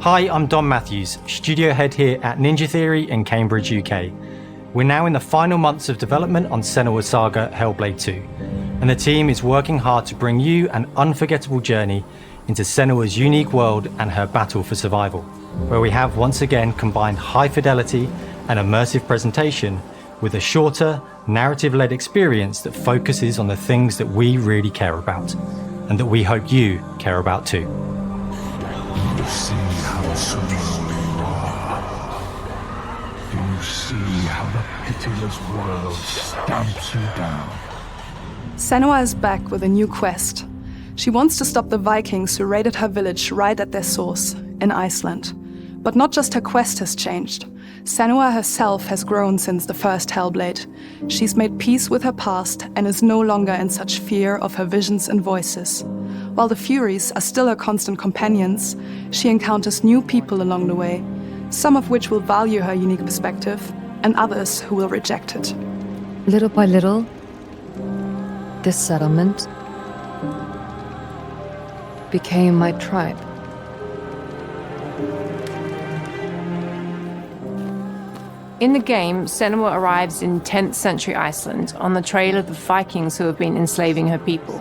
Hi, I'm Dom Matthews, studio head here at Ninja Theory in Cambridge, UK. We're now in the final months of development on Senua's Saga Hellblade 2, and the team is working hard to bring you an unforgettable journey into Senua's unique world and her battle for survival, where we have once again combined high fidelity and immersive presentation with a shorter, narrative-led experience that focuses on the things that we really care about, and that we hope you care about too. You see how surrounding you are. Do you see how the pitiless world stamps you down? Senua is back with a new quest. She wants to stop the Vikings who raided her village right at their source, in Iceland. But not just her quest has changed. Senua herself has grown since the first Hellblade. She's made peace with her past and is no longer in such fear of her visions and voices. While the Furies are still her constant companions, she encounters new people along the way, some of which will value her unique perspective, and others who will reject it. Little by little, this settlement became my tribe. In the game, Senua arrives in 10th century Iceland on the trail of the Vikings who have been enslaving her people.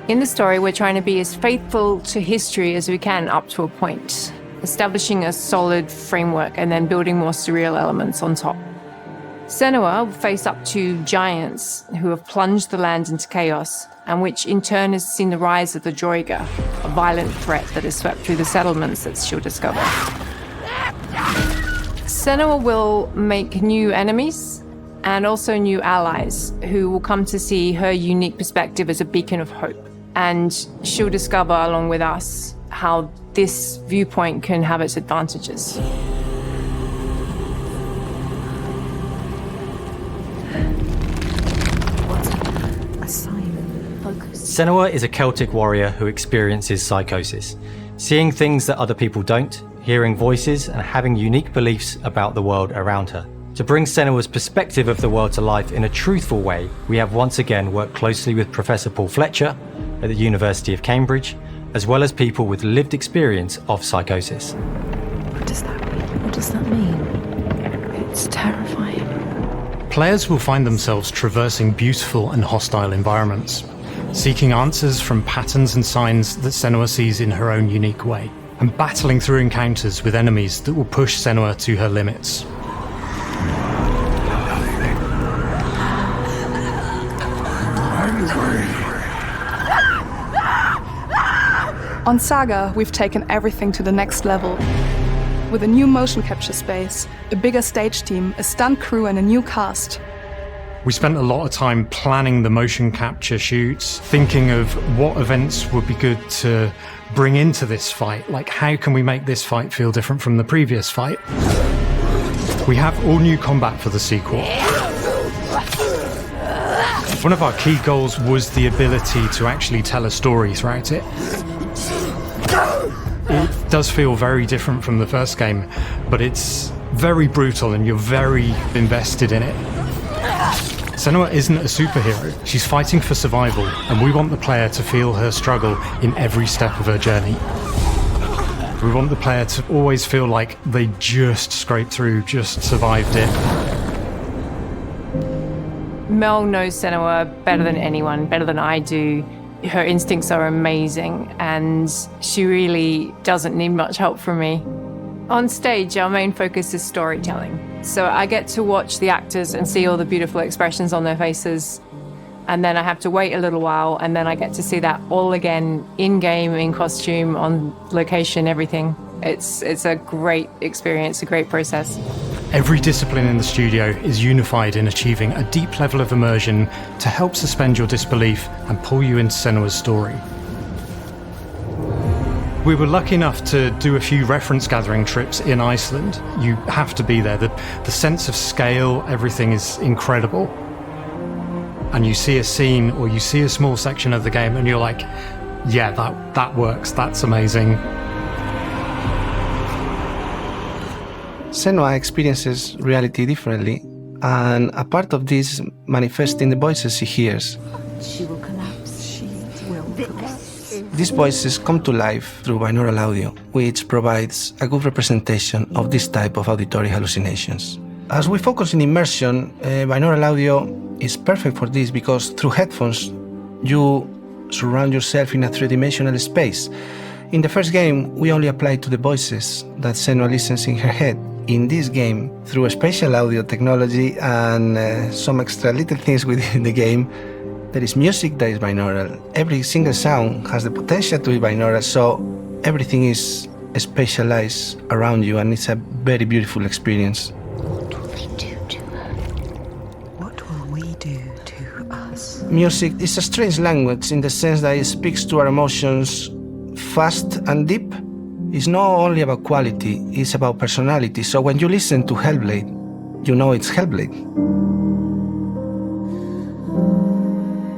In the story, we're trying to be as faithful to history as we can up to a point, establishing a solid framework and then building more surreal elements on top. Senua will face up to giants who have plunged the land into chaos, and which in turn has seen the rise of the Droiga, a violent threat that has swept through the settlements that she'll discover. Senua will make new enemies and also new allies who will come to see her unique perspective as a beacon of hope. And she'll discover, along with us, how this viewpoint can have its advantages. A sign. Focus. Senua is a Celtic warrior who experiences psychosis, seeing things that other people don't, hearing voices and having unique beliefs about the world around her. To bring Senua's perspective of the world to life in a truthful way, we have once again worked closely with Professor Paul Fletcher at the University of Cambridge, as well as people with lived experience of psychosis. What does that mean? What does that mean? It's terrifying. Players will find themselves traversing beautiful and hostile environments, seeking answers from patterns and signs that Senua sees in her own unique way, and battling through encounters with enemies that will push Senua to her limits. On Saga, we've taken everything to the next level. With a new motion capture space, a bigger stage team, a stunt crew and a new cast. We spent a lot of time planning the motion capture shoots, thinking of what events would be good to bring into this fight. Like, how can we make this fight feel different from the previous fight? We have all new combat for the sequel. One of our key goals was the ability to actually tell a story throughout it. It does feel very different from the first game, but it's very brutal and you're very invested in it. Senua isn't a superhero. She's fighting for survival, and we want the player to feel her struggle in every step of her journey. We want the player to always feel like they just scraped through, just survived it. Mel knows Senua better than anyone, better than I do. Her instincts are amazing, and she really doesn't need much help from me. On stage, our main focus is storytelling. So I get to watch the actors and see all the beautiful expressions on their faces. And then I have to wait a little while, and then I get to see that all again, in-game, in costume, on location, everything. It's a great experience, a great process. Every discipline in the studio is unified in achieving a deep level of immersion to help suspend your disbelief and pull you into Senua's story. We were lucky enough to do a few reference gathering trips in Iceland. You have to be there. The sense of scale, everything is incredible. And you see a scene or you see a small section of the game and you're like, yeah, that works, that's amazing. Senua experiences reality differently, and a part of this manifests in the voices she hears. She will collapse. She will collapse. These voices come to life through binaural audio. which provides a good representation of this type of auditory hallucinations. As we focus in immersion, binaural audio is perfect for this because through headphones, you surround yourself in a three-dimensional space. In the first game, we only applied to the voices that Senua listens in her head. In this game, through a spatial audio technology and some extra little things within the game, there is music that is binaural. Every single sound has the potential to be binaural, so everything is spatialized around you, and it's a very beautiful experience. What will they do to her? What will we do to us? Music is a strange language in the sense that it speaks to our emotions fast and deep. It's not only about quality, it's about personality. So when you listen to Hellblade, you know it's Hellblade.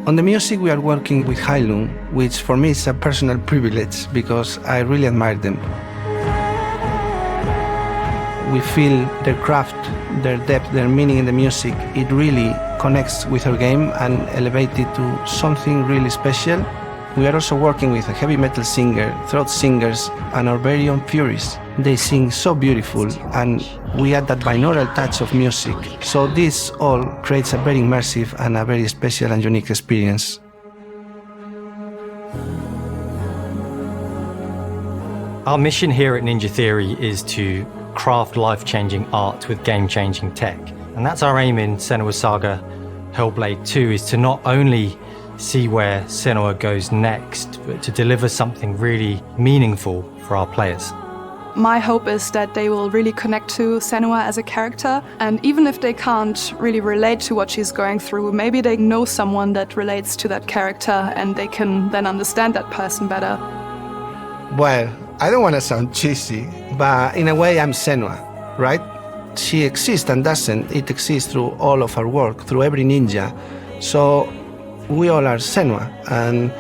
On the music, we are working with Heilung, which for me is a personal privilege because I really admire them. We feel their craft, their depth, their meaning in the music. It really connects with our game and elevates it to something really special. We are also working with a heavy metal singer, throat singers, and our very own Furies. They sing so beautiful, and we add that binaural touch of music. So this all creates a very immersive and a very special and unique experience. Our mission here at Ninja Theory is to craft life-changing art with game-changing tech. And that's our aim in Senua Saga Hellblade 2, is to not only see where Senua goes next, but to deliver something really meaningful for our players. My hope is that they will really connect to Senua as a character, and even if they can't really relate to what she's going through, maybe they know someone that relates to that character and they can then understand that person better. Well, I don't want to sound cheesy, but in a way I'm Senua, right? She exists and doesn't. It exists through all of our work, through every ninja. So we all are Senua, and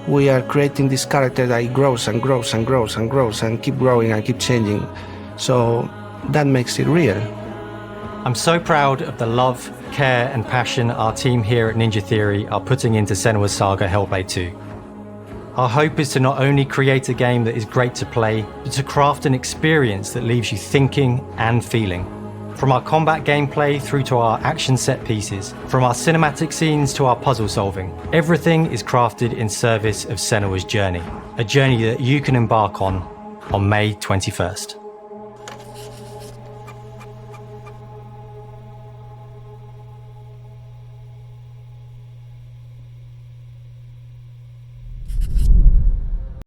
we are creating this character that grows and grows and grows and grows and keep growing and keep changing. So that makes it real. I'm so proud of the love, care and passion our team here at Ninja Theory are putting into Senua Saga Hellblade 2. Our hope is to not only create a game that is great to play, but to craft an experience that leaves you thinking and feeling. From our combat gameplay through to our action set pieces, from our cinematic scenes to our puzzle solving, everything is crafted in service of Senua's journey, a journey that you can embark on May 21st.